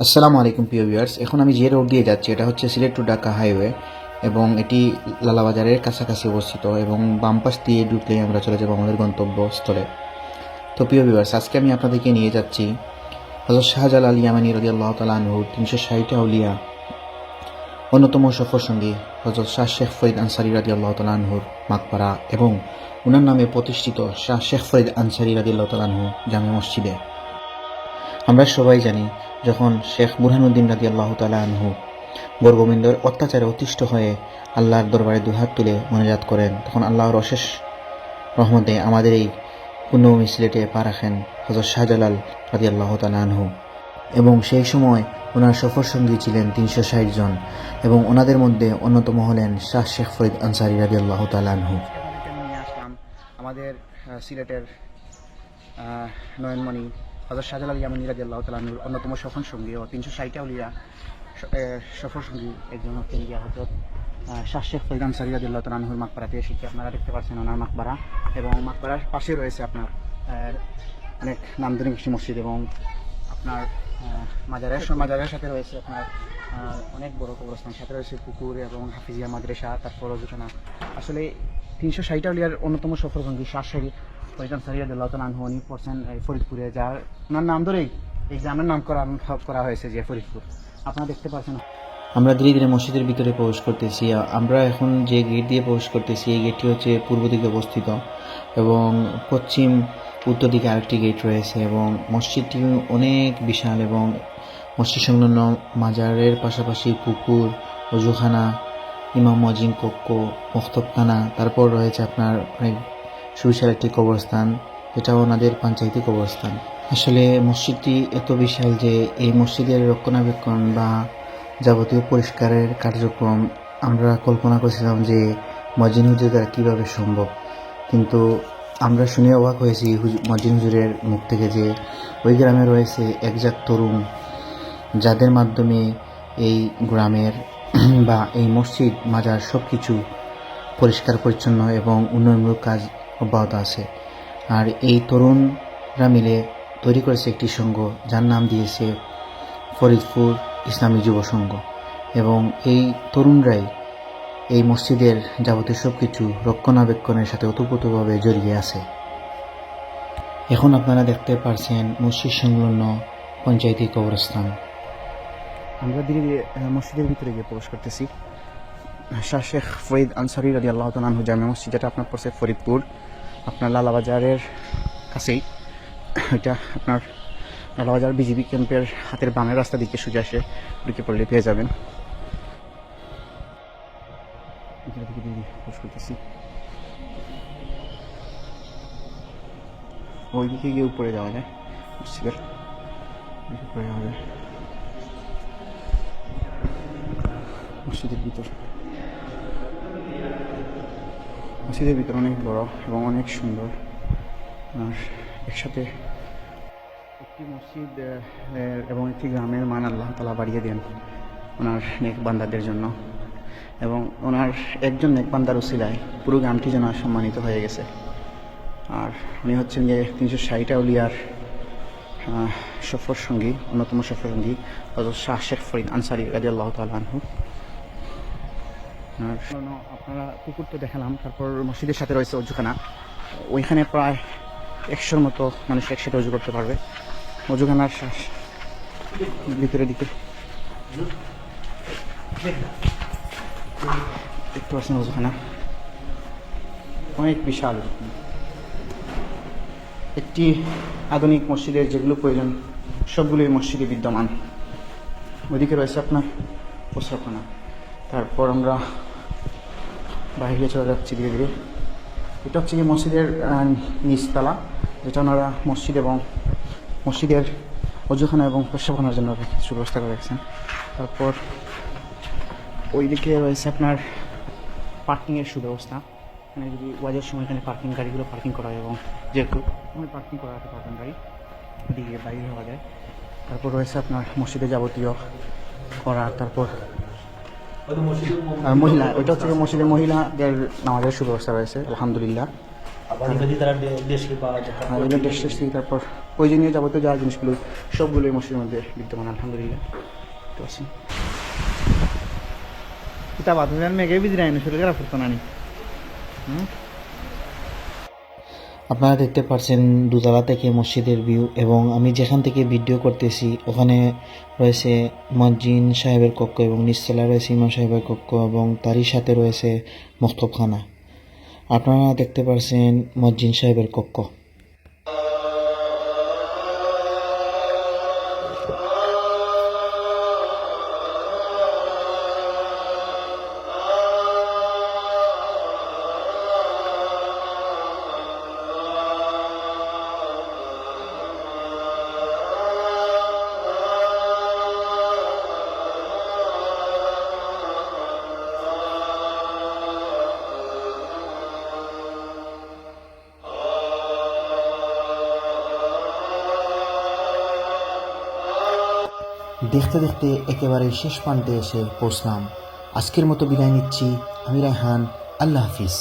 আসসালামু আলাইকুম প্রিয় ভিউয়ার্স। এখন আমি যে রোড দিয়ে যাচ্ছি এটা হচ্ছে সিলেট টু ঢাকা হাইওয়ে এবং এটি লালাবাজারের কাছাকাছি অবস্থিত এবং বাম পাশ দিয়ে ঢুকলেই আমরা চলে যাব আমাদের গন্তব্যস্থলে। তো প্রিয় ভিউয়ার্স, আজকে আমি আপনাদেরকে নিয়ে যাচ্ছি হযরত শাহজালাল ইয়ামানী রাদিয়াল্লাহু তাআলা আনহুর ৩৬০ আউলিয়া অন্যতম সফরসঙ্গী হযরত শাহ শেখ ফরিদ আনসারী রাদিয়াল্লাহু তাআলা আনহুর মাকবারা এবং ওনার নামে প্রতিষ্ঠিত শাহ শেখ ফরিদ আনসারী রাদিয়াল্লাহু তাআলা আনহু জামে মসজিদে। আমরা সবাই জানি, যখন শেখ বুরহানুদ্দিন রাদিয়াল্লাহু তাআলা আনহু বরগোবিন্দর অত্যাচারে অতিষ্ঠ হয়ে আল্লাহর দরবারে দুহাত তুলে মোনাজাত করেন, তখন আল্লাহর অশেষ রহমতে আমাদের এই পুণ্যভূমি সিলেটে পা রাখেন হযরত শাহজালাল রাদিয়াল্লাহু তাআলা আনহু এবং সেই সময় ওনার সফরসঙ্গী ছিলেন ৩৬০ জন এবং ওনাদের মধ্যে অন্যতম হলেন শাহ শেখ ফরিদ আনসারী রাদিয়াল্লাহু তাআলা আনহু। নিয়ে আসলাম আমাদের সিলেটের নয়নমণি হযরত শাহজালাল ইয়ামানী রাদিয়াল্লাহু তাআলা আনহুর অন্যতম সফরসঙ্গী ও ৩৬০ আউলিয়া সফরসঙ্গী একজন হচ্ছেন গিয়া হযরত শাহ শেখ ফরিদ আনসারী রাদিয়াল্লাহু তাআলা আনহুর মাকবারাতে এসেছি। আপনারা দেখতে পাচ্ছেন ওনার মাকবারা এবং মাকবারার পাশে রয়েছে আপনার অনেক নামদানি একটি মসজিদ এবং আপনার মাজারের সাথে রয়েছে আপনার অনেক বড় কবরস্থান, সাথে রয়েছে পুকুর এবং হাফিজিয়া মাদ্রাসা, তারপর অজুখানা। আসলে ৩৬০ আউলিয়ার অন্যতম সফরসঙ্গী শাহ শেখ ফরিদ আনসারী রাদিয়াল্লাহু তাআলা আনহু উনি পড়ছেন ফরিদপুরে, যার ওনার নাম ধরেই এই গ্রামের নামকরণ করা হয়েছে যে ফরিদপুর। আপনারা দেখতে পাচ্ছেন আমরা ধীরে ধীরে মসজিদের ভিতরে প্রবেশ করতেছি। আমরা এখন যে গেট দিয়ে প্রবেশ করতেছি এই গেটটি হচ্ছে পূর্ব দিকে অবস্থিত এবং পশ্চিম উত্তর দিকে আরেকটি গেট রয়েছে এবং মসজিদটি অনেক বিশাল এবং মসজিদ সংলগ্ন মাজারের পাশাপাশি পুকুর, অজুখানা, ইমাম মুয়াজ্জিন কক্ষ, মক্তবখানা, তারপর রয়েছে আপনার অনেক সুবিশাল একটি কবরস্থান, যেটা ওনাদের পঞ্চায়েতি কবরস্থান। আসলে মসজিদটি এত বিশাল যে এই মসজিদের রক্ষণাবেক্ষণ বা যাবতীয় পরিষ্কারের কার্যক্রম আমরা কল্পনা করেছিলাম যে মুয়াজ্জিন হুজুর দ্বারা কীভাবে সম্ভব, কিন্তু আমরা শুনে অবাক হয়েছি মুয়াজ্জিন হুজুরের মুখ থেকে যে ওই গ্রামে রয়েছে একজাক তরুণ, যাদের মাধ্যমে এই গ্রামের বা এই মসজিদ মাজার সব কিছু পরিষ্কার পরিচ্ছন্ন এবং উন্নয়নমূলক কাজ অব্যাহত আছে। আর এই তরুণরা মিলে তৈরি করেছে একটি সংঘ, যার নাম দিয়েছে ফরিদপুর ইসলামী যুব সংঘ এবং এই তরুণরাই এই মসজিদের যাবতীয় সব কিছু রক্ষণাবেক্ষণের সাথে ওতপ্রোতভাবে জড়িয়ে আছে। এখন আপনারা দেখতে পাচ্ছেন মসজিদ সংলগ্ন পঞ্চায়েতি কবরস্থান। আমরা ধীরে ধীরে মসজিদের ভিতরে গিয়ে প্রবেশ করতেছি। শাহ শেখ ফরিদ আনসারী রাদিয়াল্লাহু তাআলা আনহু জামে মসজিদ, যেটা আপনার পড়ছে ফরিদপুর, আপনার লালাবাজারের কাছেই। এটা আপনার লালাবাজার বিজিবি ক্যাম্পের হাতের বামের রাস্তা দিকে সোজা আসে ঢুকে পড়লে পেয়ে যাবেন। ওই দিকে গিয়ে উপরে যাওয়া যায়, মসজিদের উপরে যাওয়া যায়। মসজিদের ভিতর অনেক বড় এবং অনেক সুন্দর। আর একসাথে একটি মসজিদ এবং একটি গ্রামের মান আল্লাহ তাআলা বাড়িয়ে দেন ওনার নেক বান্দাদের জন্য এবং ওনার একজন নেক বান্দার উসিলায় পুরো গ্রামটি যেন সম্মানিত হয়ে গেছে। আর উনি হচ্ছেন যে ৩৬০ আউলিয়ার সফরসঙ্গী, অন্যতম সফরসঙ্গী হযরত শাহ শেখ ফরিদ আনসারী রাদিয়াল্লাহু তাআলা আনহু। আপনারা পুকুর তো দেখালাম, তারপর মসজিদের সাথে রয়েছে অজুখানা। ওইখানে প্রায় ১০০-র মতো মানুষ একসাথে অজু করতে পারবে। অজুখানার ভিতরের দিকে দেখতে পাচ্ছেন অজুখানা অনেক বিশাল, একটি আধুনিক মসজিদের যেগুলো প্রয়োজন সবগুলোই মসজিদে বিদ্যমান। ওইদিকে রয়েছে আপনার প্রস্রাবখানা। তারপর আমরা বাইরে চলে যাচ্ছি ধীরে ধীরে। এটা হচ্ছে কি মসজিদের নিচতলা, যেটা ওনারা মসজিদ এবং মসজিদের অজুখানা এবং প্রস্রাবখানার জন্য সুব্যবস্থা করে রেখেছেন। তারপর ওই দিকে রয়েছে আপনার পার্কিংয়ের সুব্যবস্থা। এখানে যদি ওয়াজের সময় এখানে পার্কিং গাড়িগুলো পার্কিং করা হয় এবং যেহেতু পার্কিং করা আছে পার্কিং গাড়ি দিকে বাইরে হওয়া যায়। তারপর রয়েছে আপনার মসজিদে যাবতীয় করা, তারপর মহিলা, ওইটা হচ্ছে মসজিদের মহিলাদের নামাজের সুব্যবস্থা রয়েছে আলহামদুলিল্লাহ। যদি তারা দেশকে পাওয়া যায় আমাদের দেশ টেস্টি, তারপর প্রয়োজনীয় যাবতীয় যা জিনিসগুলো সবগুলো এই মসজিদের মধ্যে বিদ্যমান আলহামদুলিল্লাহ। তো আছি কিতাব আতুজান মেঘে বিজরাই না শুরু করা ফুরতো নানি। আপনারা দেখতে পাচ্ছেন দোতলা থেকে মসজিদের ভিউ, এবং আমি যেখান থেকে ভিডিও করতেছি ওখানে রয়েছে মসজিদ সাহেবের কক্ষ এবং নিচতলা রয়েছে ইমাম সাহেবের কক্ষ এবং তারই সাথে রয়েছে মক্তবখানা। আপনারা দেখতে পাচ্ছেন মসজিদ সাহেবের কক্ষ। দেখতে দেখতে একেবারে শেষ প্রান্তে এসে পৌঁছলাম। আজকের মতো বিদায় নিচ্ছি। আমি রায়হান। আল্লাহ হাফিজ।